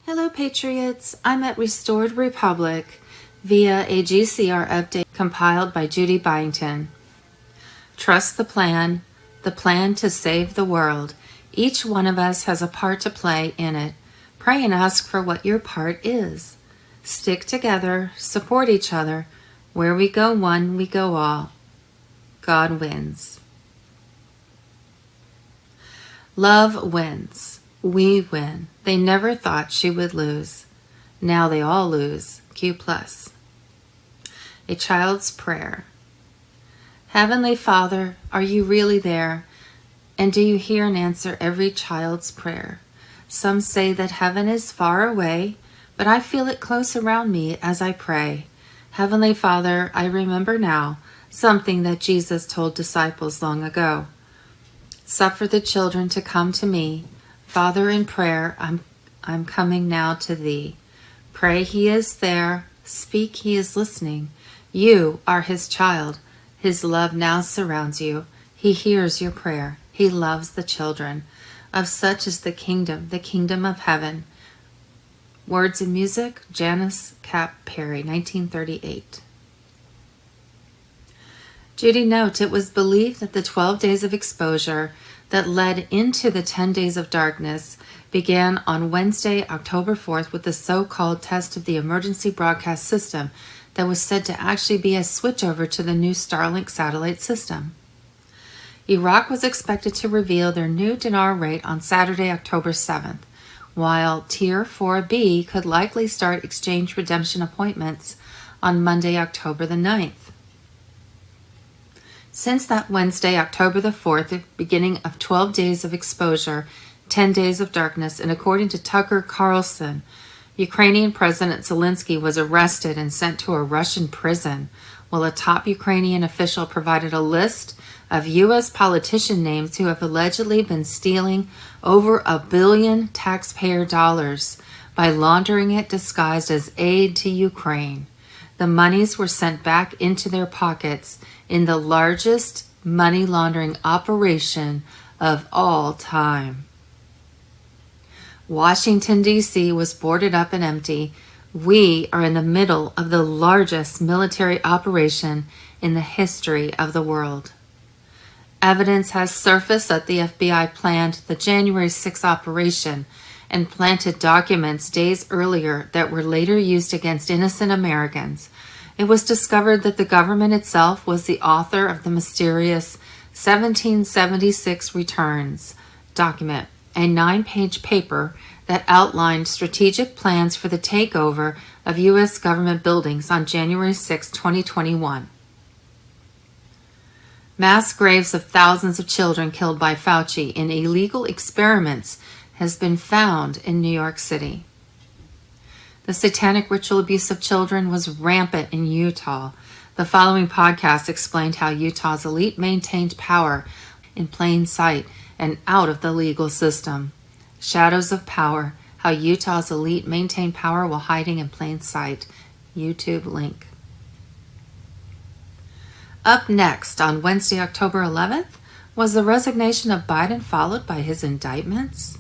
Hello Patriots, I'm at Restored Republic via a GCR update compiled by Judy Byington. Trust the plan to save the world. Each one of us has a part to play in it. Pray and ask for what your part is. Stick together, support each other. Where we go one, we go all. God wins. Love wins. We win. They never thought she would lose. Now they all lose. Q+. A child's prayer. Heavenly Father, are you really there? And do you hear and answer every child's prayer? Some say that heaven is far away, but I feel it close around me as I pray. Heavenly Father, I remember now something that Jesus told disciples long ago. Suffer the children to come to me. Father, in prayer, I'm coming now to thee. Pray he is there. Speak he is listening. You are his child. His love now surrounds you. He hears your prayer. He loves the children. Of such is the kingdom of heaven. Words and music, Janice Cap Perry, 1938. Judy notes it was believed that the 12 days of exposure that led into the 10 days of darkness began on Wednesday, October 4th with the so-called test of the emergency broadcast system that was said to actually be a switchover to the new Starlink satellite system. Iraq was expected to reveal their new dinar rate on Saturday, October 7th, while Tier 4B could likely start exchange redemption appointments on Monday, October the 9th. Since that Wednesday, October the 4th, the beginning of 12 days of exposure, 10 days of darkness, and according to Tucker Carlson, Ukrainian President Zelensky was arrested and sent to a Russian prison, while a top Ukrainian official provided a list of U.S. politician names who have allegedly been stealing over $1 billion taxpayer dollars by laundering it disguised as aid to Ukraine. The monies were sent back into their pockets in the largest money laundering operation of all time. Washington, D.C. was boarded up and empty. We are in the middle of the largest military operation in the history of the world. Evidence has surfaced that the FBI planned the January 6th operation and planted documents days earlier that were later used against innocent Americans. It was discovered that the government itself was the author of the mysterious 1776 returns document, a 9-page paper that outlined strategic plans for the takeover of U.S. government buildings on January 6, 2021. Mass graves of thousands of children killed by Fauci in illegal experiments has been found in New York City. The satanic ritual abuse of children was rampant in Utah. The following podcast explained how Utah's elite maintained power in plain sight and out of the legal system. Shadows of Power, how Utah's elite maintained power while hiding in plain sight. YouTube link. Up next on Wednesday, October 11th, was the resignation of Biden followed by his indictments?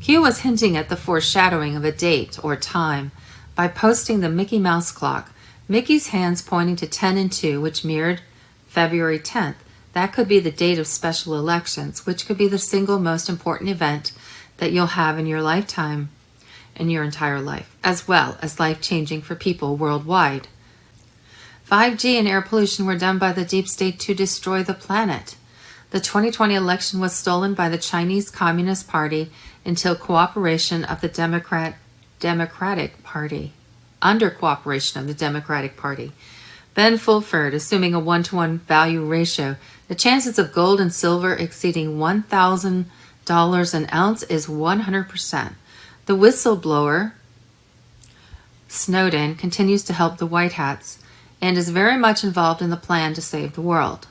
Q was hinting at the foreshadowing of a date or time by posting the Mickey Mouse clock, Mickey's hands pointing to 10 and 2, which mirrored February 10th. That could be the date of special elections, which could be the single most important event that you'll have in your lifetime, in your entire life, as well as life-changing for people worldwide. 5G and air pollution were done by the deep state to destroy the planet. The 2020 election was stolen by the Chinese Communist Party until cooperation of the Democratic Party. Under cooperation of the Democratic Party. Ben Fulford, assuming a 1-to-1 value ratio, the chances of gold and silver exceeding $1,000 an ounce is 100%. The whistleblower, Snowden, continues to help the White Hats and is very much involved in the plan to save the world.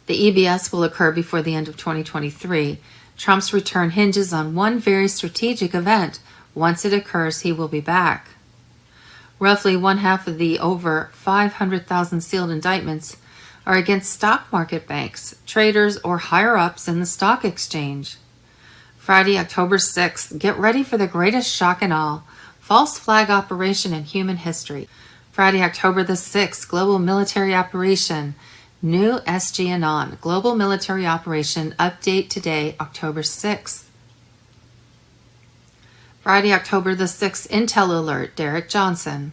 The EBS will occur before the end of 2023. Trump's return hinges on one very strategic event. Once it occurs, he will be back. Roughly one-half of the over 500,000 sealed indictments are against stock market banks, traders, or higher-ups in the stock exchange. Friday, October 6th, get ready for the greatest shock in all. False flag operation in human history. Friday, October the 6th, global military operation. New SG Anon. Global military operation update today, October 6th. Friday, October the 6th, Intel alert, Derek Johnson.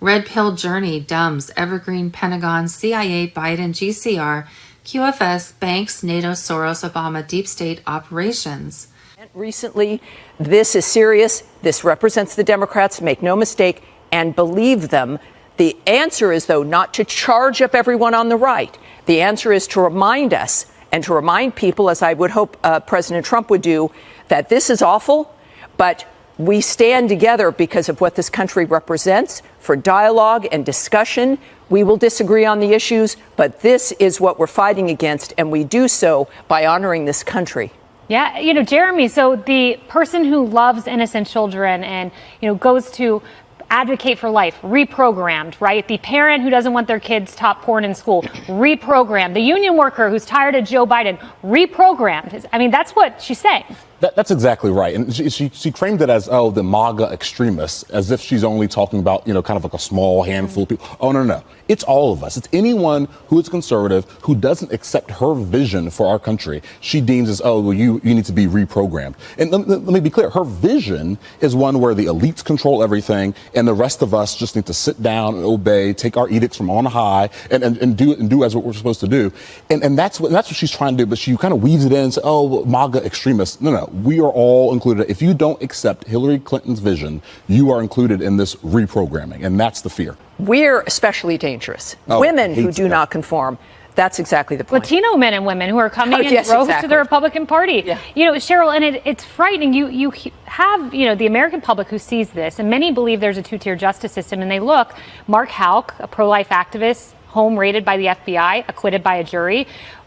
Red Pill Journey, Dumbs, Evergreen, Pentagon, CIA, Biden, GCR, QFS, banks, NATO, Soros, Obama, deep state operations. Recently, this is serious. This represents the Democrats, make no mistake, and believe them. The answer is, though, not to charge up everyone on the right. The answer is to remind us and to remind people, as I would hope President Trump would do, that this is awful, but we stand together because of what this country represents for dialogue and discussion. We will disagree on the issues, but this is what we're fighting against, and we do so by honoring this country. Yeah, Jeremy, so the person who loves innocent children and, goes to advocate for life, reprogrammed, right? The parent who doesn't want their kids taught porn in school, reprogrammed. The union worker who's tired of Joe Biden, reprogrammed. I mean, that's what she's saying. That's exactly right. And she framed it as, the MAGA extremists, as if she's only talking about, kind of like a small handful of people. Oh, no. It's all of us. It's anyone who is conservative, who doesn't accept her vision for our country. She deems as, you need to be reprogrammed. And let me be clear. Her vision is one where the elites control everything and the rest of us just need to sit down and obey, take our edicts from on high and do as what we're supposed to do. And that's what she's trying to do. But she kind of weaves it in and says, MAGA extremists. No. We are all included. If you don't accept Hillary Clinton's vision, you are included in this reprogramming. And that's the fear. We're especially dangerous. Women who do not conform. That's exactly the point. Latino men and women who are coming in droves to the Republican Party. Yeah. Cheryl, and it's frightening. You have, the American public who sees this, and many believe there's a two-tier justice system, and they look, Mark Houck, a pro-life activist, home raided by the FBI, acquitted by a jury.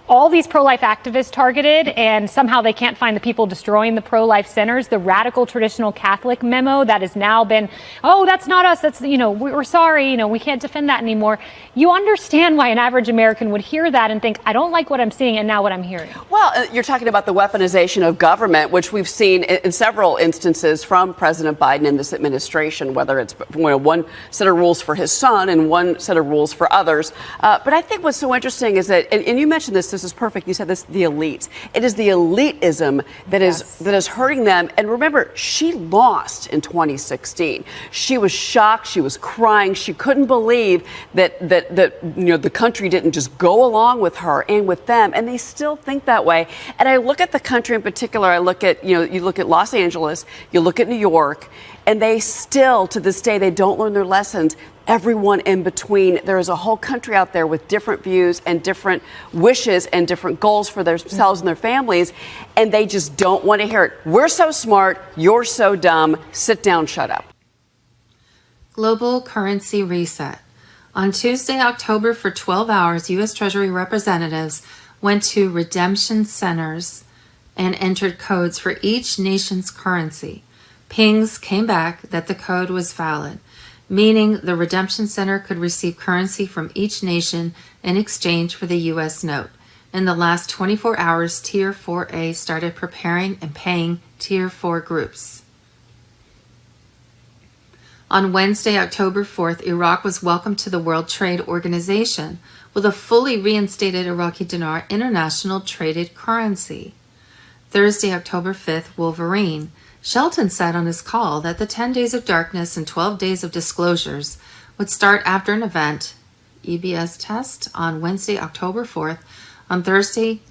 All these pro-life activists targeted, and somehow they can't find the people destroying the pro-life centers. The radical traditional Catholic memo that has now been, that's not us. That's, we're sorry. We can't defend that anymore. You understand why an average American would hear that and think, I don't like what I'm seeing and now what I'm hearing. Well, you're talking about the weaponization of government, which we've seen in several instances from President Biden and this administration, whether it's one set of rules for his son and one set of rules for others. But I think what's so interesting is that, and you mentioned this is perfect. You said this, the elites. It is the elitism that is hurting them. And remember, she lost in 2016. She was shocked. She was crying. She couldn't believe that the country didn't just go along with her and with them. And they still think that way. And I look at the country in particular. I look at, you look at Los Angeles, you look at New York, and they still, to this day, they don't learn their lessons. Everyone in between. There is a whole country out there with different views and different wishes and different goals for themselves and their families, and they just don't want to hear it. We're so smart. You're so dumb. Sit down. Shut up. Global currency reset. On Tuesday, October, for 12 hours, U.S. Treasury representatives went to redemption centers and entered codes for each nation's currency. Pings came back that the code was valid, meaning the redemption center could receive currency from each nation in exchange for the U.S. note. In the last 24 hours, Tier 4A started preparing and paying Tier 4 groups. On Wednesday, October 4th, Iraq was welcomed to the World Trade Organization with a fully reinstated Iraqi dinar international traded currency. Thursday, October 5th, Wolverine. Shelton said on his call that the 10 days of darkness and 12 days of disclosures would start after an event, EBS test, on Wednesday, October 4th. On Thursday,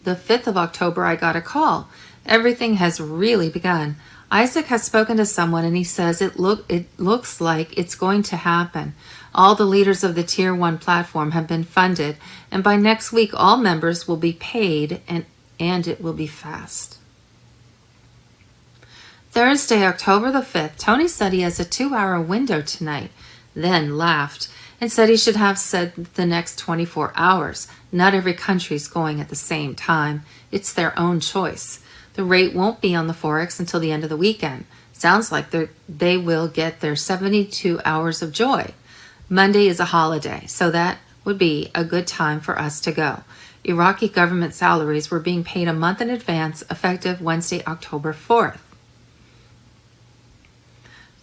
the 5th of October, I got a call. Everything has really begun. Isaac has spoken to someone and he says it looks like it's going to happen. All the leaders of the Tier 1 platform have been funded, and by next week all members will be paid and it will be fast. Thursday, October the 5th, Tony said he has a 2-hour window tonight, then laughed and said he should have said the next 24 hours. Not every country's going at the same time. It's their own choice. The rate won't be on the Forex until the end of the weekend. Sounds like they will get their 72 hours of joy. Monday is a holiday, so that would be a good time for us to go. Iraqi government salaries were being paid a month in advance, effective Wednesday, October 4th.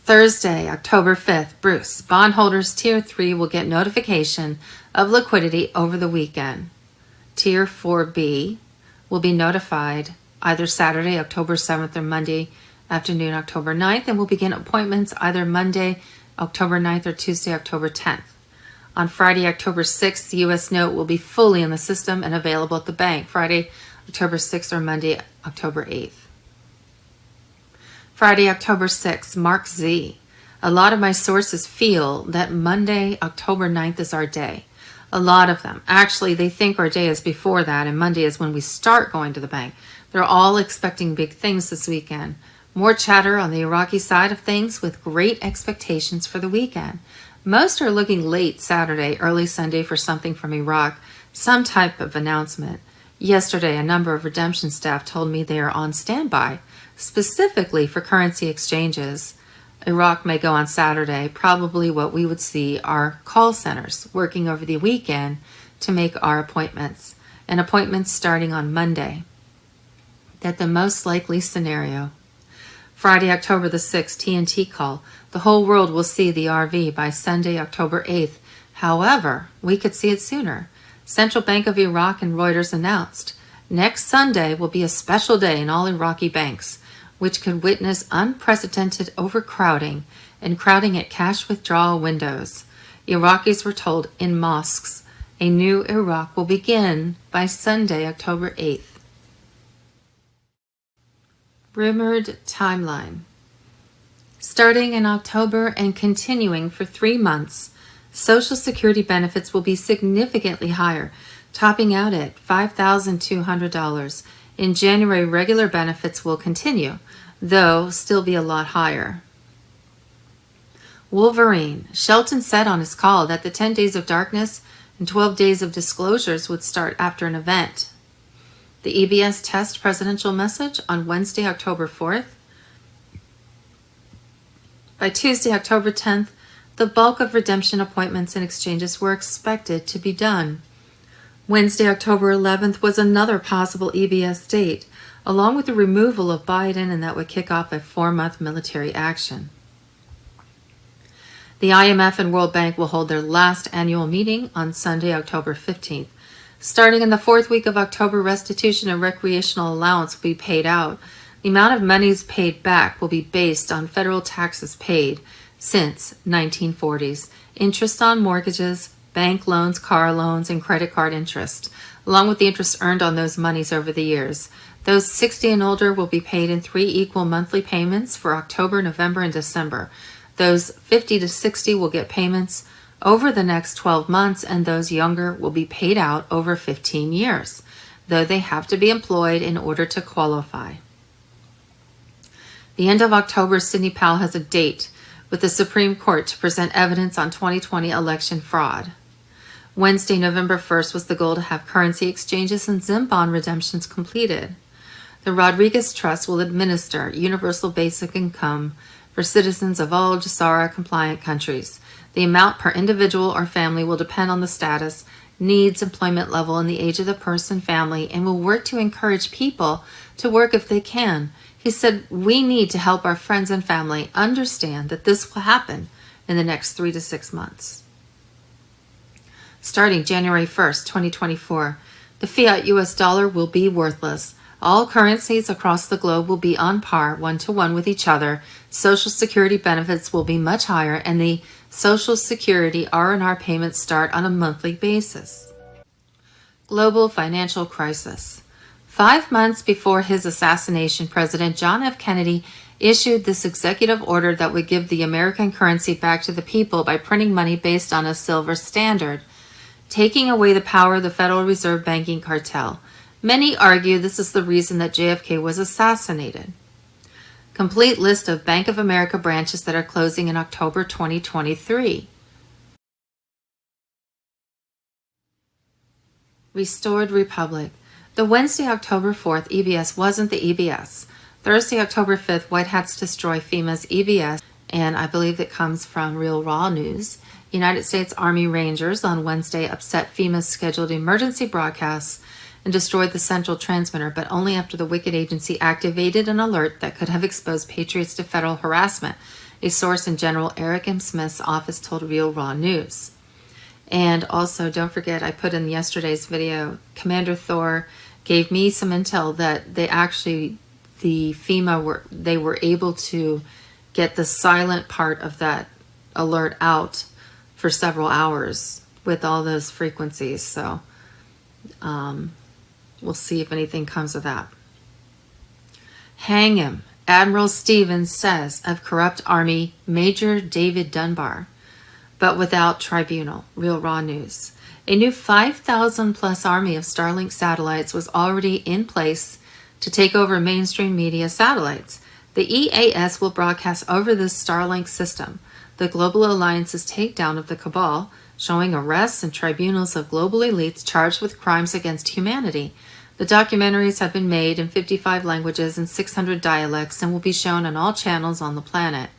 Thursday, October 5th, Bruce, bondholders Tier 3 will get notification of liquidity over the weekend. Tier 4B will be notified either Saturday, October 7th or Monday afternoon, October 9th, and will begin appointments either Monday, October 9th or Tuesday, October 10th. On Friday, October 6th, the U.S. note will be fully in the system and available at the bank, Friday, October 6th or Monday, October 8th. Friday, October 6th, Mark Z. A lot of my sources feel that Monday, October 9th is our day. A lot of them. Actually, they think our day is before that, and Monday is when we start going to the bank. They're all expecting big things this weekend. More chatter on the Iraqi side of things with great expectations for the weekend. Most are looking late Saturday, early Sunday for something from Iraq, some type of announcement. Yesterday, a number of redemption staff told me they are on standby, specifically for currency exchanges. Iraq may go on Saturday. Probably what we would see are call centers working over the weekend to make our appointments, and appointments starting on Monday. That's the most likely scenario. Friday, October the 6th, TNT call. The whole world will see the RV by Sunday, October 8th. However, we could see it sooner. Central Bank of Iraq and Reuters announced next Sunday will be a special day in all Iraqi banks, which could witness unprecedented overcrowding and crowding at cash withdrawal windows. Iraqis were told in mosques a new Iraq will begin by Sunday, October 8th. Rumored timeline. Starting in October and continuing for 3 months, Social Security benefits will be significantly higher, topping out at $5,200. In January, regular benefits will continue, though still be a lot higher. Wolverine. Shelton said on his call that the 10 days of darkness and 12 days of disclosures would start after an event. The EBS test presidential message on Wednesday, October 4th. By Tuesday, October 10th, the bulk of redemption appointments and exchanges were expected to be done. Wednesday, October 11th was another possible EBS date, along with the removal of Biden, and that would kick off a 4-month military action. The IMF and World Bank will hold their last annual meeting on Sunday, October 15th. Starting in the 4th week of October, restitution and recreational allowance will be paid out. The amount of monies paid back will be based on federal taxes paid since 1940s, interest on mortgages, bank loans, car loans, and credit card interest, along with the interest earned on those monies over the years. Those 60 and older will be paid in 3 equal monthly payments for October, November, and December. Those 50 to 60 will get payments over the next 12 months, and those younger will be paid out over 15 years, though they have to be employed in order to qualify. The end of October, Sidney Powell has a date with the Supreme Court to present evidence on 2020 election fraud. Wednesday, November 1st was the goal to have currency exchanges and Zim bond redemptions completed. The Rodriguez Trust will administer universal basic income for citizens of all GCR-compliant countries. The amount per individual or family will depend on the status, needs, employment level, and the age of the person, family, and will work to encourage people to work if they can. He said, we need to help our friends and family understand that this will happen in the next 3 to 6 months. Starting January 1st, 2024, the fiat US dollar will be worthless. All currencies across the globe will be on par, 1-to-1 with each other. Social Security benefits will be much higher, and the Social Security R&R payments start on a monthly basis. Global financial crisis. 5 months before his assassination, President John F. Kennedy issued this executive order that would give the American currency back to the people by printing money based on a silver standard, taking away the power of the Federal Reserve banking cartel. Many argue this is the reason that JFK was assassinated. Complete list of Bank of America branches that are closing in October 2023. Restored Republic. The Wednesday, October 4th EBS wasn't the EBS. Thursday, October 5th, White Hats destroy FEMA's EBS, and I believe it comes from Real Raw News. United States Army Rangers on Wednesday upset FEMA's scheduled emergency broadcasts and destroyed the central transmitter, but only after the wicked agency activated an alert that could have exposed patriots to federal harassment, a source in General Eric M. Smith's office told Real Raw News. And also, don't forget, I put in yesterday's video, Commander Thor gave me some intel that the FEMA were able to get the silent part of that alert out for several hours with all those frequencies. So we'll see if anything comes of that. Hang him, Admiral Stevens says of corrupt Army Major David Dunbar, but without tribunal. Real Raw News. A new 5,000 plus army of Starlink satellites was already in place to take over mainstream media satellites. The EAS will broadcast over this Starlink system the Global Alliance's takedown of the cabal, showing arrests and tribunals of global elites charged with crimes against humanity. The documentaries have been made in 55 languages and 600 dialects and will be shown on all channels on the planet.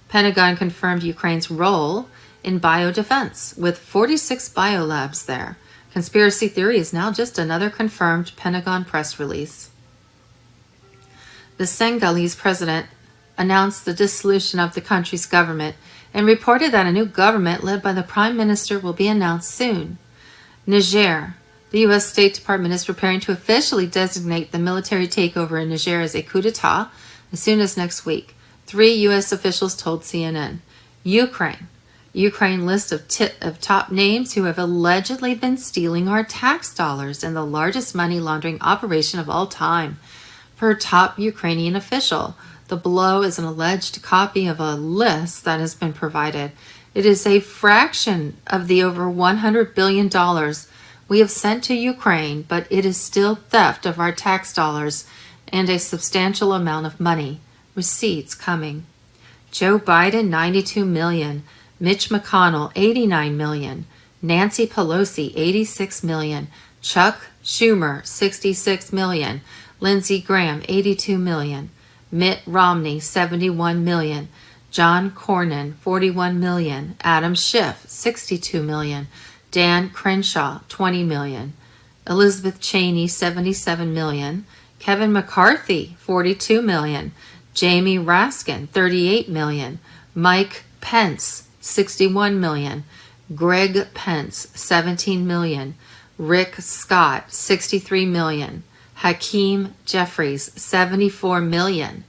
Pentagon confirmed Ukraine's role in biodefense, with 46 biolabs there. Conspiracy theory is now just another confirmed Pentagon press release. The Senegalese president announced the dissolution of the country's government and reported that a new government led by the prime minister will be announced soon. Niger. The U.S. State Department is preparing to officially designate the military takeover in Niger as a coup d'etat as soon as next week, 3 U.S. officials told CNN. Ukraine list of top names who have allegedly been stealing our tax dollars in the largest money laundering operation of all time. Per top Ukrainian official, the below is an alleged copy of a list that has been provided. It is a fraction of the over $100 billion we have sent to Ukraine, but it is still theft of our tax dollars and a substantial amount of money. Receipts coming. Joe Biden, $92 million. Mitch McConnell, $89 million. Nancy Pelosi, $86 million. Chuck Schumer, $66 million. Lindsey Graham, $82 million. Mitt Romney, $71 million. John Cornyn, $41 million. Adam Schiff, $62 million. Dan Crenshaw, $20 million. Elizabeth Cheney, $77 million. Kevin McCarthy, $42 million. Jamie Raskin, $38 million. Mike Pence, $61 million. Greg Pence, $17 million. Rick Scott, $63 million. Hakeem Jeffries, $74 million.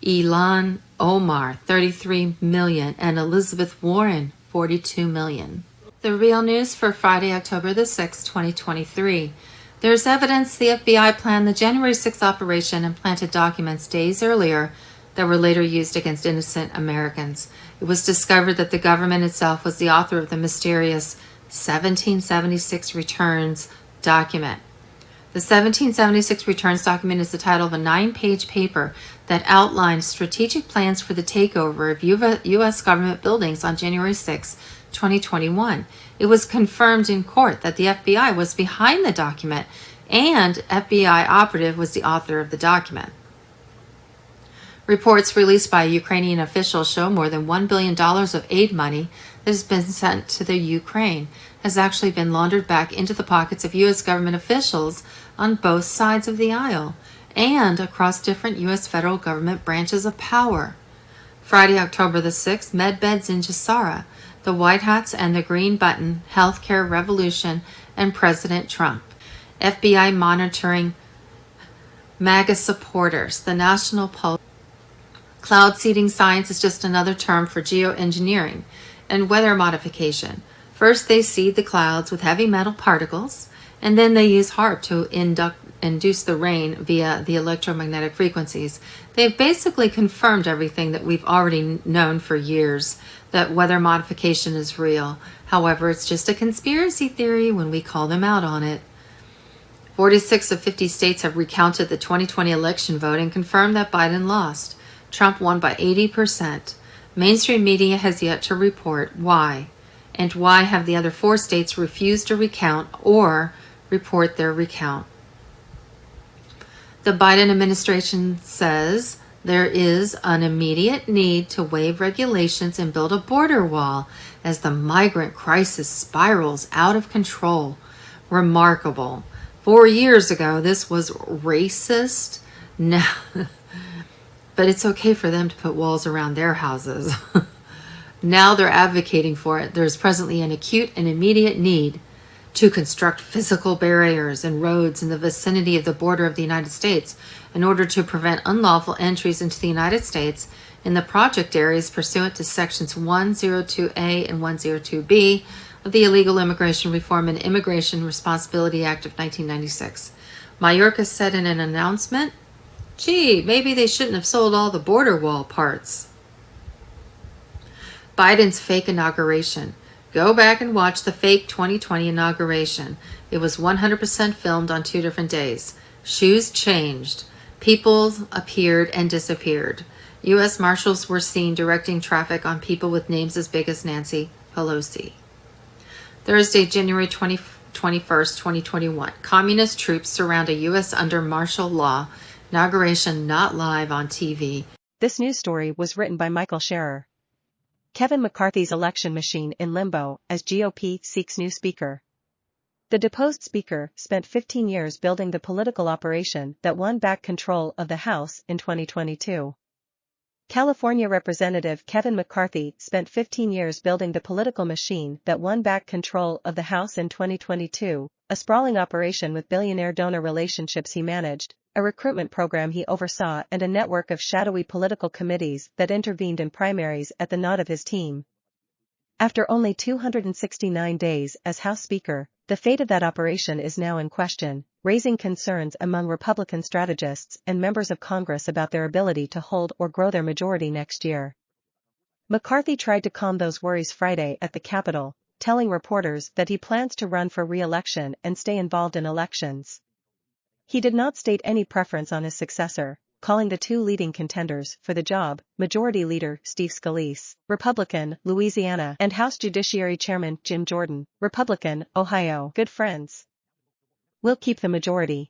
Ilhan Omar, $33 million. And Elizabeth Warren, $42 million. The Real News for Friday, October the 6th, 2023. There's evidence the FBI planned the January 6th operation and planted documents days earlier that were later used against innocent Americans. It was discovered that the government itself was the author of the mysterious 1776 Returns document. The 1776 Returns document is the title of a 9-page paper that outlines strategic plans for the takeover of U.S. government buildings on January 6, 2021. It was confirmed in court that the FBI was behind the document and FBI operative was the author of the document. Reports released by a Ukrainian official show more than $1 billion of aid money that has been sent to the Ukraine has actually been laundered back into the pockets of U.S. government officials on both sides of the aisle and across different U.S. federal government branches of power. Friday, October the 6th, medbeds in GCR, the White Hats and the Green Button, Healthcare Revolution, and President Trump. FBI monitoring MAGA supporters, the National Pulse. Cloud seeding science is just another term for geoengineering and weather modification. First, they seed the clouds with heavy metal particles, and then they use HAARP to induce the rain via the electromagnetic frequencies. They've basically confirmed everything that we've already known for years, that weather modification is real. However, it's just a conspiracy theory when we call them out on it. 46 of 50 states have recounted the 2020 election vote and confirmed that Biden lost. Trump won by 80%. Mainstream media has yet to report why. And why have the other 4 states refused to recount or report their recount? The Biden administration says there is an immediate need to waive regulations and build a border wall as the migrant crisis spirals out of control. Remarkable. 4 years ago, this was racist. Now, but it's okay for them to put walls around their houses. Now they're advocating for it. There's presently an acute and immediate need to construct physical barriers and roads in the vicinity of the border of the United States in order to prevent unlawful entries into the United States in the project areas pursuant to Sections 102A and 102B of the Illegal Immigration Reform and Immigration Responsibility Act of 1996. Mayorkas said in an announcement, "Gee, maybe they shouldn't have sold all the border wall parts." Biden's fake inauguration. Go back and watch the fake 2020 inauguration. It was 100% filmed on 2 different days. Shoes changed. People appeared and disappeared. U.S. Marshals were seen directing traffic on people with names as big as Nancy Pelosi. Thursday, January 21st, 2021. Communist troops surround a U.S. under martial law. Inauguration not live on TV. This news story was written by Michael Scherer. Kevin McCarthy's election machine in limbo as GOP seeks new speaker. The deposed speaker spent 15 years building the political operation that won back control of the House in 2022. California Representative Kevin McCarthy spent 15 years building the political machine that won back control of the House in 2022, a sprawling operation with billionaire donor relationships he managed, a recruitment program he oversaw, and a network of shadowy political committees that intervened in primaries at the nod of his team. After only 269 days as House Speaker, the fate of that operation is now in question, raising concerns among Republican strategists and members of Congress about their ability to hold or grow their majority next year. McCarthy tried to calm those worries Friday at the Capitol, telling reporters that he plans to run for re-election and stay involved in elections. He did not state any preference on his successor, calling the two leading contenders for the job, Majority Leader Steve Scalise, Republican, Louisiana, and House Judiciary Chairman Jim Jordan, Republican, Ohio, good friends. "We'll keep the majority.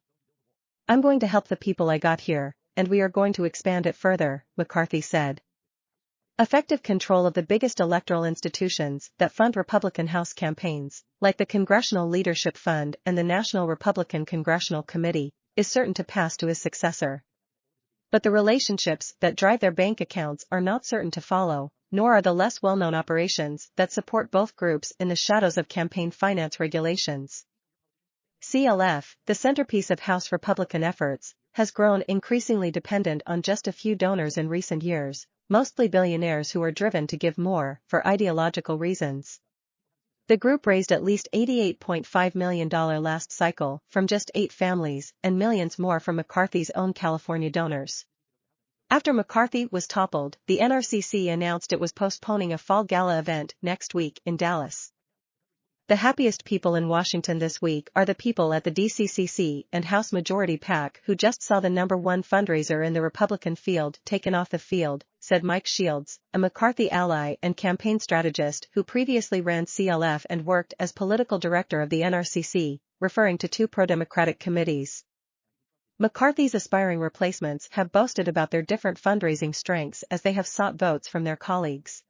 I'm going to help the people I got here, and we are going to expand it further," McCarthy said. Effective control of the biggest electoral institutions that fund Republican House campaigns, like the Congressional Leadership Fund and the National Republican Congressional Committee, is certain to pass to his successor. But the relationships that drive their bank accounts are not certain to follow, nor are the less well-known operations that support both groups in the shadows of campaign finance regulations. CLF, the centerpiece of House Republican efforts, has grown increasingly dependent on just a few donors in recent years, mostly billionaires who are driven to give more for ideological reasons. The group raised at least $88.5 million last cycle from just 8 families and millions more from McCarthy's own California donors. After McCarthy was toppled, the NRCC announced it was postponing a fall gala event next week in Dallas. The happiest people in Washington this week are the people at the DCCC and House Majority PAC who just saw the #1 fundraiser in the Republican field taken off the field, said Mike Shields, a McCarthy ally and campaign strategist who previously ran CLF and worked as political director of the NRCC, referring to 2 pro-democratic committees. McCarthy's aspiring replacements have boasted about their different fundraising strengths as they have sought votes from their colleagues.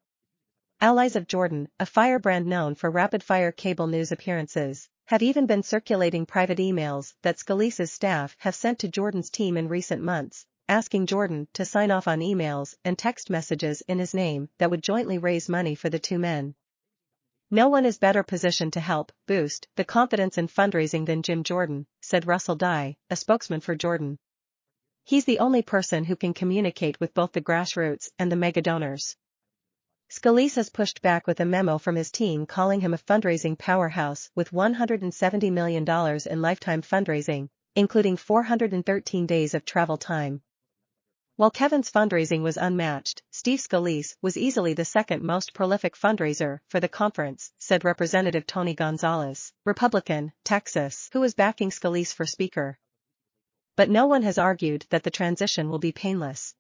Allies of Jordan, a firebrand known for rapid-fire cable news appearances, have even been circulating private emails that Scalise's staff have sent to Jordan's team in recent months, asking Jordan to sign off on emails and text messages in his name that would jointly raise money for the 2 men. "No one is better positioned to help boost the confidence in fundraising than Jim Jordan," said Russell Dye, a spokesman for Jordan. "He's the only person who can communicate with both the grassroots and the mega donors." Scalise has pushed back with a memo from his team calling him a fundraising powerhouse with $170 million in lifetime fundraising, including 413 days of travel time. While Kevin's fundraising was unmatched, Steve Scalise was easily the second most prolific fundraiser for the conference, said Representative Tony Gonzalez, Republican, Texas, who was backing Scalise for Speaker. But no one has argued that the transition will be painless.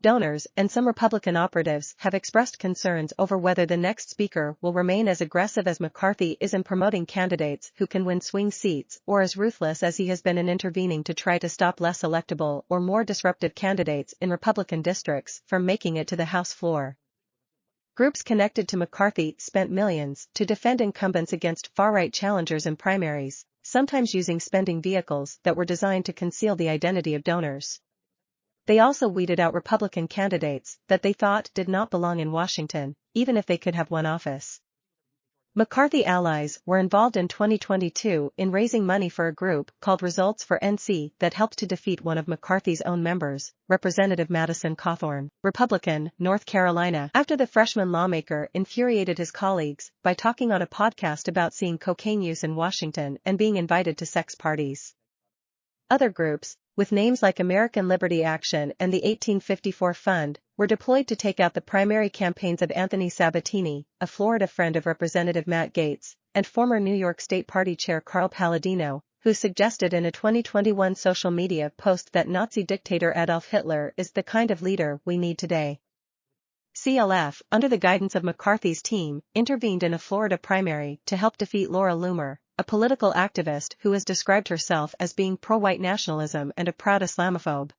Donors and some Republican operatives have expressed concerns over whether the next speaker will remain as aggressive as McCarthy is in promoting candidates who can win swing seats or as ruthless as he has been in intervening to try to stop less electable or more disruptive candidates in Republican districts from making it to the House floor. Groups connected to McCarthy spent millions to defend incumbents against far-right challengers in primaries, sometimes using spending vehicles that were designed to conceal the identity of donors. They also weeded out Republican candidates that they thought did not belong in Washington, even if they could have won office. McCarthy allies were involved in 2022 in raising money for a group called Results for NC that helped to defeat one of McCarthy's own members, Representative Madison Cawthorn, Republican, North Carolina, after the freshman lawmaker infuriated his colleagues by talking on a podcast about seeing cocaine use in Washington and being invited to sex parties. Other groups, with names like American Liberty Action and the 1854 Fund, were deployed to take out the primary campaigns of Anthony Sabatini, a Florida friend of Representative Matt Gaetz, and former New York State Party Chair Carl Palladino, who suggested in a 2021 social media post that Nazi dictator Adolf Hitler is the kind of leader we need today. CLF, under the guidance of McCarthy's team, intervened in a Florida primary to help defeat Laura Loomer, a political activist who has described herself as being pro-white nationalism and a proud Islamophobe.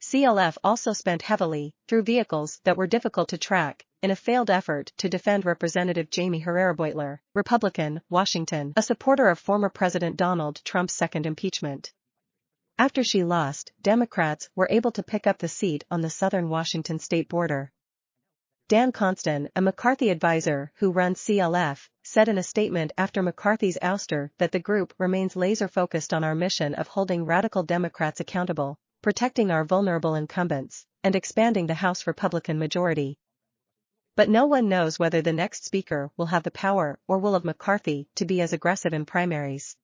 CLF also spent heavily, through vehicles that were difficult to track, in a failed effort to defend Representative Jamie Herrera Beutler, Republican, Washington, a supporter of former President Donald Trump's second impeachment. After she lost, Democrats were able to pick up the seat on the southern Washington state border. Dan Constan, a McCarthy advisor who runs CLF, said in a statement after McCarthy's ouster that the group remains laser-focused on our mission of holding radical Democrats accountable, protecting our vulnerable incumbents, and expanding the House Republican majority. But no one knows whether the next speaker will have the power or will of McCarthy to be as aggressive in primaries.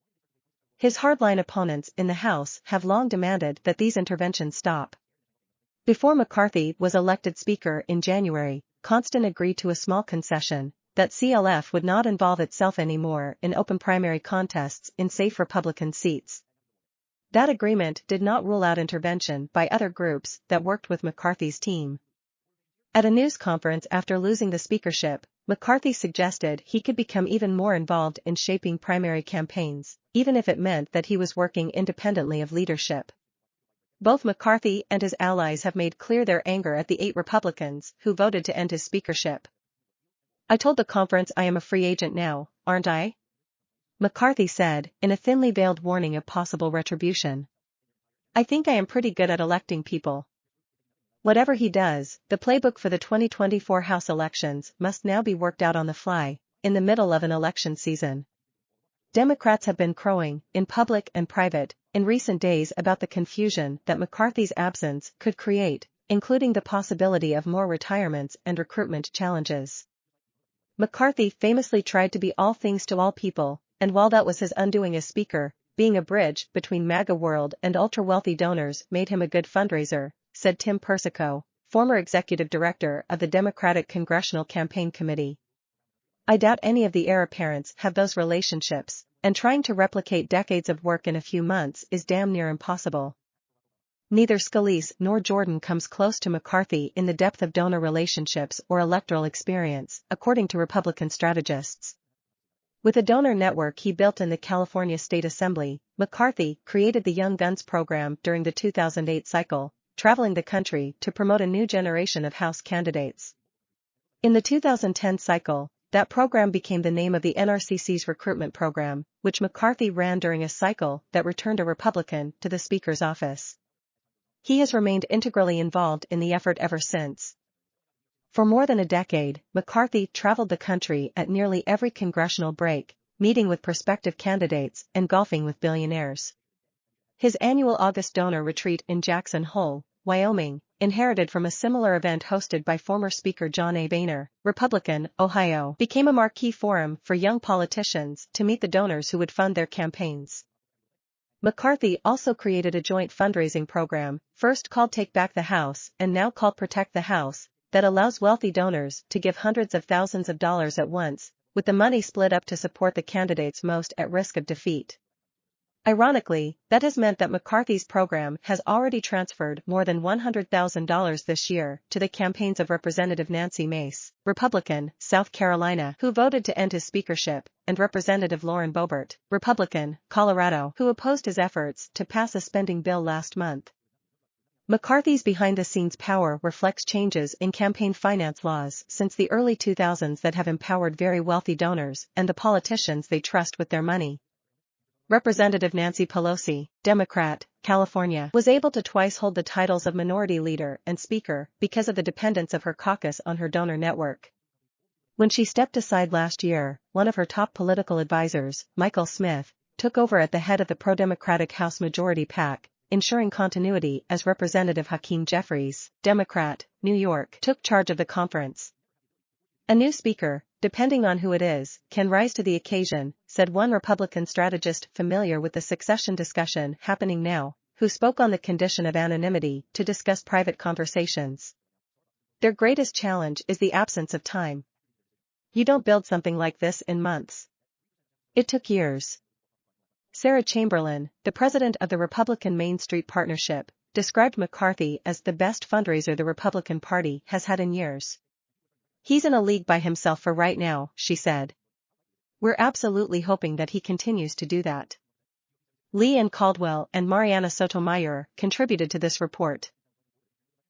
His hardline opponents in the House have long demanded that these interventions stop. Before McCarthy was elected Speaker in January, Constan agreed to a small concession, that CLF would not involve itself anymore in open primary contests in safe Republican seats. That agreement did not rule out intervention by other groups that worked with McCarthy's team. At a news conference after losing the speakership, McCarthy suggested he could become even more involved in shaping primary campaigns, even if it meant that he was working independently of leadership. Both McCarthy and his allies have made clear their anger at the 8 Republicans who voted to end his speakership. "I told the conference I am a free agent now, aren't I?" McCarthy said, in a thinly veiled warning of possible retribution. "I think I am pretty good at electing people." Whatever he does, the playbook for the 2024 House elections must now be worked out on the fly, in the middle of an election season. Democrats have been crowing, in public and private, in recent days about the confusion that McCarthy's absence could create, including the possibility of more retirements and recruitment challenges. McCarthy famously tried to be all things to all people, and while that was his undoing as Speaker, being a bridge between MAGA world and ultra-wealthy donors made him a good fundraiser, said Tim Persico, former executive director of the Democratic Congressional Campaign Committee. "I doubt any of the heir apparents have those relationships, and trying to replicate decades of work in a few months is damn near impossible." Neither Scalise nor Jordan comes close to McCarthy in the depth of donor relationships or electoral experience, according to Republican strategists. With a donor network he built in the California State Assembly, McCarthy created the Young Guns program during the 2008 cycle, traveling the country to promote a new generation of House candidates. In the 2010 cycle, that program became the name of the NRCC's recruitment program, which McCarthy ran during a cycle that returned a Republican to the Speaker's office. He has remained integrally involved in the effort ever since. For more than a decade, McCarthy traveled the country at nearly every congressional break, meeting with prospective candidates and golfing with billionaires. His annual August donor retreat in Jackson Hole, Wyoming, inherited from a similar event hosted by former Speaker John A. Boehner, Republican, Ohio, became a marquee forum for young politicians to meet the donors who would fund their campaigns. McCarthy also created a joint fundraising program, first called Take Back the House and now called Protect the House, that allows wealthy donors to give hundreds of thousands of dollars at once, with the money split up to support the candidates most at risk of defeat. Ironically, that has meant that McCarthy's program has already transferred more than $100,000 this year to the campaigns of Representative Nancy Mace, Republican, South Carolina, who voted to end his speakership, and Representative Lauren Boebert, Republican, Colorado, who opposed his efforts to pass a spending bill last month. McCarthy's behind-the-scenes power reflects changes in campaign finance laws since the early 2000s that have empowered very wealthy donors and the politicians they trust with their money. Representative Nancy Pelosi, Democrat, California, was able to twice hold the titles of Minority Leader and Speaker because of the dependence of her caucus on her donor network. When she stepped aside last year, one of her top political advisors, Michael Smith, took over at the head of the pro-Democratic House Majority PAC, ensuring continuity as Representative Hakeem Jeffries, Democrat, New York, took charge of the conference. A new speaker, depending on who it is, can rise to the occasion, said one Republican strategist familiar with the succession discussion happening now, who spoke on the condition of anonymity to discuss private conversations. Their greatest challenge is the absence of time. You don't build something like this in months. It took years. Sarah Chamberlain, the president of the Republican Main Street Partnership, described McCarthy as the best fundraiser the Republican Party has had in years. He's in a league by himself for right now, she said. We're absolutely hoping that he continues to do that. Lee Ann Caldwell and Mariana Sotomayor contributed to this report.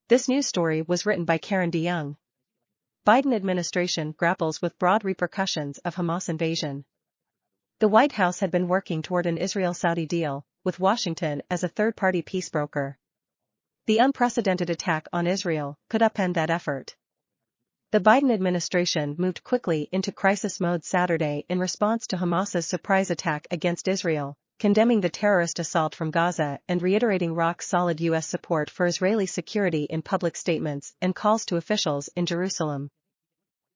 This news story was written by Karen DeYoung. Biden administration grapples with broad repercussions of Hamas invasion. The White House had been working toward an Israel-Saudi deal, with Washington as a third-party peace broker. The unprecedented attack on Israel could upend that effort. The Biden administration moved quickly into crisis mode Saturday in response to Hamas's surprise attack against Israel, condemning the terrorist assault from Gaza and reiterating rock-solid U.S. support for Israeli security in public statements and calls to officials in Jerusalem.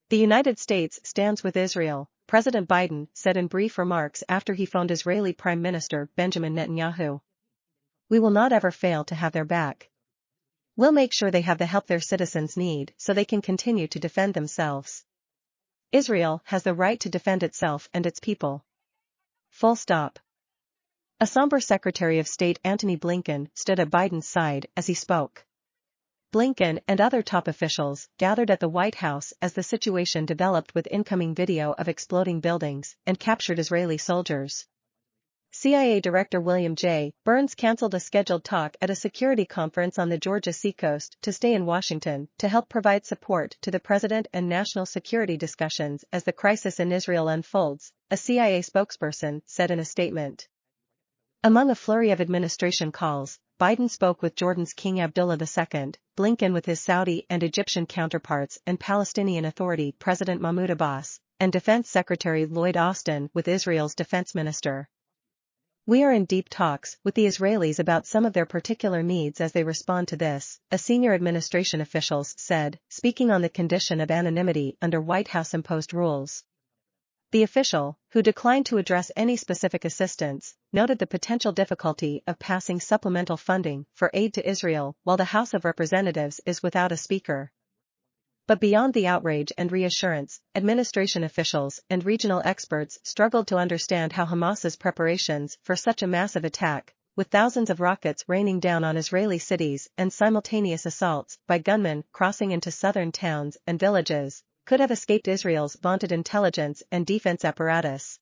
The United States stands with Israel, President Biden said in brief remarks after he phoned Israeli Prime Minister Benjamin Netanyahu. We will not ever fail to have their back. We'll make sure they have the help their citizens need so they can continue to defend themselves. Israel has the right to defend itself and its people. Full stop. A somber Secretary of State Antony Blinken stood at Biden's side as he spoke. Blinken and other top officials gathered at the White House as the situation developed with incoming video of exploding buildings and captured Israeli soldiers. CIA Director William J. Burns canceled a scheduled talk at a security conference on the Georgia seacoast to stay in Washington to help provide support to the president and national security discussions as the crisis in Israel unfolds, a CIA spokesperson said in a statement. Among a flurry of administration calls, Biden spoke with Jordan's King Abdullah II, Blinken with his Saudi and Egyptian counterparts and Palestinian Authority President Mahmoud Abbas, and Defense Secretary Lloyd Austin with Israel's defense minister. We are in deep talks with the Israelis about some of their particular needs as they respond to this, a senior administration official said, speaking on the condition of anonymity under White House-imposed rules. The official, who declined to address any specific assistance, noted the potential difficulty of passing supplemental funding for aid to Israel while the House of Representatives is without a speaker. But beyond the outrage and reassurance, administration officials and regional experts struggled to understand how Hamas's preparations for such a massive attack, with thousands of rockets raining down on Israeli cities and simultaneous assaults by gunmen crossing into southern towns and villages, could have escaped Israel's vaunted intelligence and defense apparatus.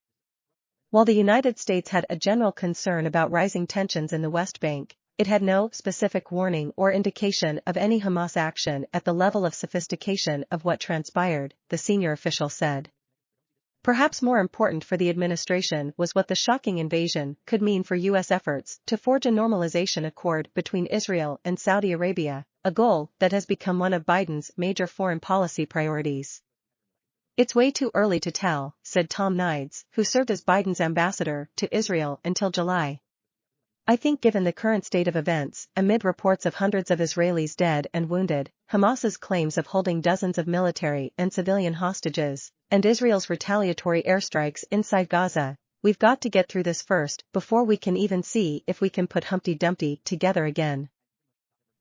While the United States had a general concern about rising tensions in the West Bank, it had no specific warning or indication of any Hamas action at the level of sophistication of what transpired, the senior official said. Perhaps more important for the administration was what the shocking invasion could mean for U.S. efforts to forge a normalization accord between Israel and Saudi Arabia, a goal that has become one of Biden's major foreign policy priorities. It's way too early to tell, said Tom Nides, who served as Biden's ambassador to Israel until July. I think given the current state of events, amid reports of hundreds of Israelis dead and wounded, Hamas's claims of holding dozens of military and civilian hostages, and Israel's retaliatory airstrikes inside Gaza, we've got to get through this first before we can even see if we can put Humpty Dumpty together again.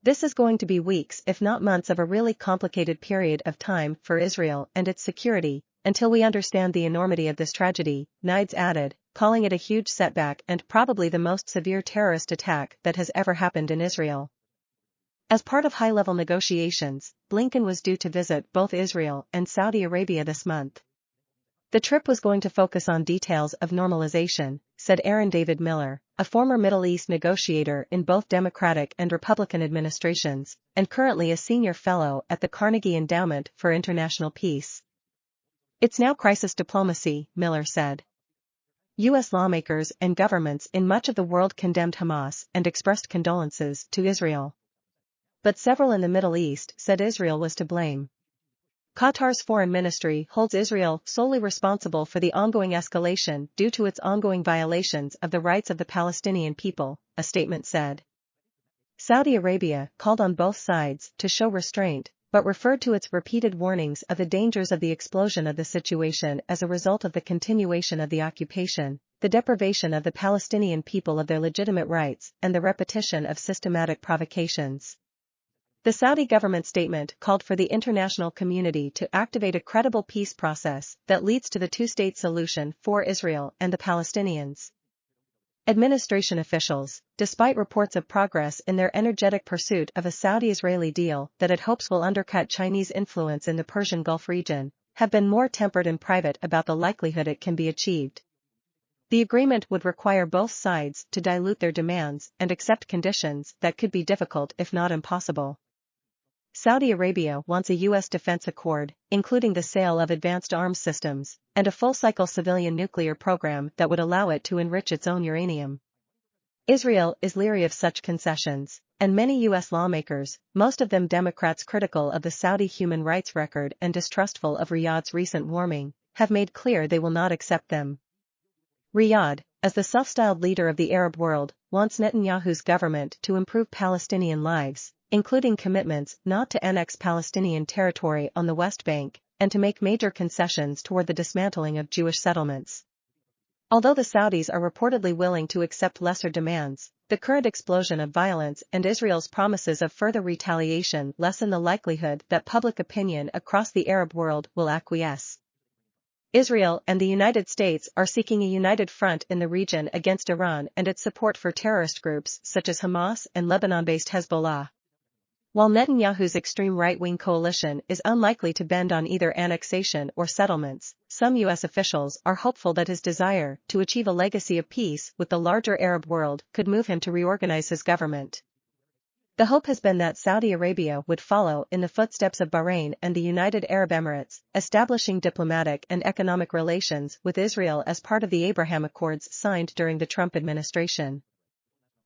This is going to be weeks if not months of a really complicated period of time for Israel and its security, until we understand the enormity of this tragedy, Nides added, calling it a huge setback and probably the most severe terrorist attack that has ever happened in Israel. As part of high-level negotiations, Blinken was due to visit both Israel and Saudi Arabia this month. The trip was going to focus on details of normalization, said Aaron David Miller, a former Middle East negotiator in both Democratic and Republican administrations, and currently a senior fellow at the Carnegie Endowment for International Peace. It's now crisis diplomacy, Miller said. U.S. lawmakers and governments in much of the world condemned Hamas and expressed condolences to Israel. But several in the Middle East said Israel was to blame. Qatar's foreign ministry holds Israel solely responsible for the ongoing escalation due to its ongoing violations of the rights of the Palestinian people, a statement said. Saudi Arabia called on both sides to show restraint, but referred to its repeated warnings of the dangers of the explosion of the situation as a result of the continuation of the occupation, the deprivation of the Palestinian people of their legitimate rights, and the repetition of systematic provocations. The Saudi government statement called for the international community to activate a credible peace process that leads to the two-state solution for Israel and the Palestinians. Administration officials, despite reports of progress in their energetic pursuit of a Saudi-Israeli deal that it hopes will undercut Chinese influence in the Persian Gulf region, have been more tempered and private about the likelihood it can be achieved. The agreement would require both sides to dilute their demands and accept conditions that could be difficult if not impossible. Saudi Arabia wants a U.S. defense accord, including the sale of advanced arms systems, and a full-cycle civilian nuclear program that would allow it to enrich its own uranium. Israel is leery of such concessions, and many U.S. lawmakers, most of them Democrats critical of the Saudi human rights record and distrustful of Riyadh's recent warming, have made clear they will not accept them. Riyadh, as the self-styled leader of the Arab world, wants Netanyahu's government to improve Palestinian lives, including commitments not to annex Palestinian territory on the West Bank, and to make major concessions toward the dismantling of Jewish settlements. Although the Saudis are reportedly willing to accept lesser demands, the current explosion of violence and Israel's promises of further retaliation lessen the likelihood that public opinion across the Arab world will acquiesce. Israel and the United States are seeking a united front in the region against Iran and its support for terrorist groups such as Hamas and Lebanon-based Hezbollah. While Netanyahu's extreme right-wing coalition is unlikely to bend on either annexation or settlements, some U.S. officials are hopeful that his desire to achieve a legacy of peace with the larger Arab world could move him to reorganize his government. The hope has been that Saudi Arabia would follow in the footsteps of Bahrain and the United Arab Emirates, establishing diplomatic and economic relations with Israel as part of the Abraham Accords signed during the Trump administration.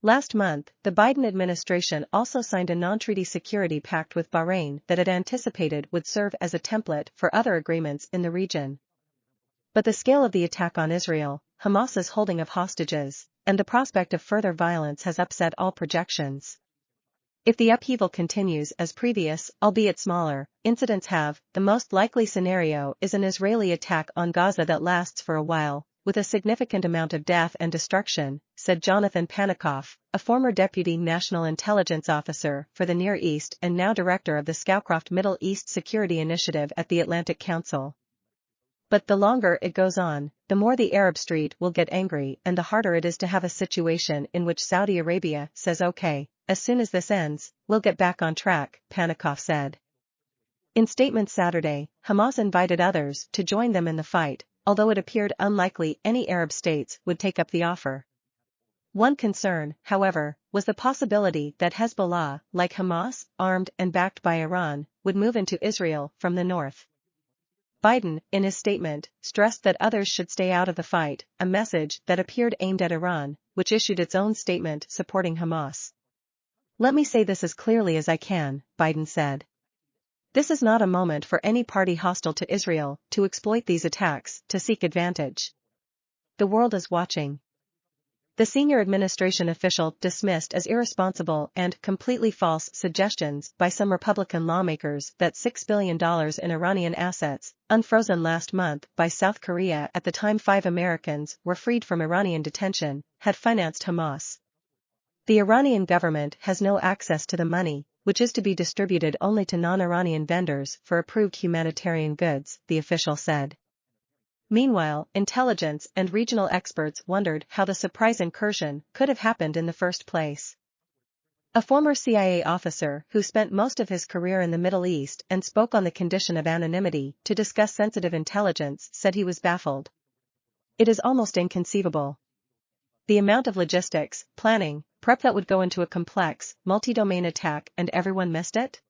Last month, the Biden administration also signed a non-treaty security pact with Bahrain that it anticipated would serve as a template for other agreements in the region. But the scale of the attack on Israel, Hamas's holding of hostages, and the prospect of further violence has upset all projections. If the upheaval continues as previous, albeit smaller, incidents have, the most likely scenario is an Israeli attack on Gaza that lasts for a while, with a significant amount of death and destruction, said Jonathan Panikoff, a former deputy national intelligence officer for the Near East and now director of the Scowcroft Middle East Security Initiative at the Atlantic Council. But the longer it goes on, the more the Arab Street will get angry and the harder it is to have a situation in which Saudi Arabia says okay, as soon as this ends, we'll get back on track, Panikoff said. In statements Saturday, Hamas invited others to join them in the fight, although it appeared unlikely any Arab states would take up the offer. One concern, however, was the possibility that Hezbollah, like Hamas, armed and backed by Iran, would move into Israel from the north. Biden, in his statement, stressed that others should stay out of the fight, a message that appeared aimed at Iran, which issued its own statement supporting Hamas. "Let me say this as clearly as I can," Biden said. "This is not a moment for any party hostile to Israel to exploit these attacks to seek advantage. The world is watching." The senior administration official dismissed as irresponsible and completely false suggestions by some Republican lawmakers that $6 billion in Iranian assets, unfrozen last month by South Korea at the time 5 Americans were freed from Iranian detention, had financed Hamas. The Iranian government has no access to the money, which is to be distributed only to non-Iranian vendors for approved humanitarian goods, the official said. Meanwhile, intelligence and regional experts wondered how the surprise incursion could have happened in the first place. A former CIA officer who spent most of his career in the Middle East and spoke on the condition of anonymity to discuss sensitive intelligence said he was baffled. "It is almost inconceivable. The amount of logistics, planning, prep that would go into a complex, multi-domain attack and everyone missed it?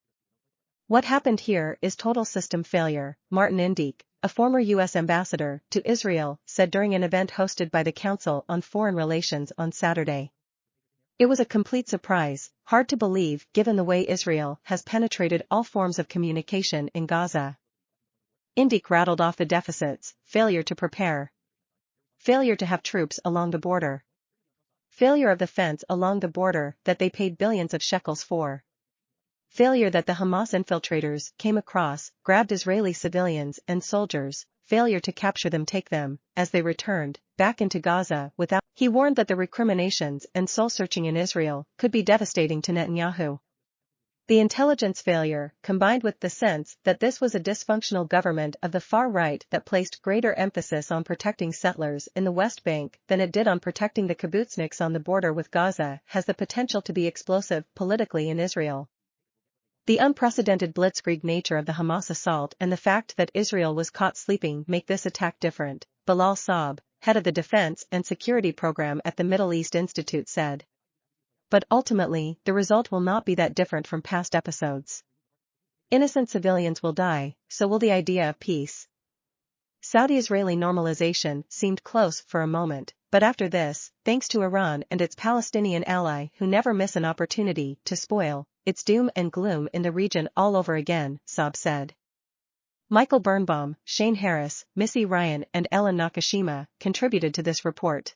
What happened here is total system failure," Martin Indyk, a former U.S. ambassador to Israel, said during an event hosted by the Council on Foreign Relations on Saturday. It was a complete surprise, hard to believe given the way Israel has penetrated all forms of communication in Gaza. Indyk rattled off the deficits: failure to prepare, failure to have troops along the border, failure of the fence along the border that they paid billions of shekels for, failure that the Hamas infiltrators came across, grabbed Israeli civilians and soldiers, failure to capture them, take them, as they returned, back into Gaza without. He warned that the recriminations and soul-searching in Israel could be devastating to Netanyahu. The intelligence failure, combined with the sense that this was a dysfunctional government of the far right that placed greater emphasis on protecting settlers in the West Bank than it did on protecting the kibbutzniks on the border with Gaza, has the potential to be explosive politically in Israel. The unprecedented blitzkrieg nature of the Hamas assault and the fact that Israel was caught sleeping make this attack different, Bilal Saab, head of the Defense and Security Program at the Middle East Institute, said. But ultimately, the result will not be that different from past episodes. Innocent civilians will die, so will the idea of peace. Saudi-Israeli normalization seemed close for a moment, but after this, thanks to Iran and its Palestinian ally who never miss an opportunity to spoil, it's doom and gloom in the region all over again, Saab said. Michael Birnbaum, Shane Harris, Missy Ryan and Ellen Nakashima contributed to this report.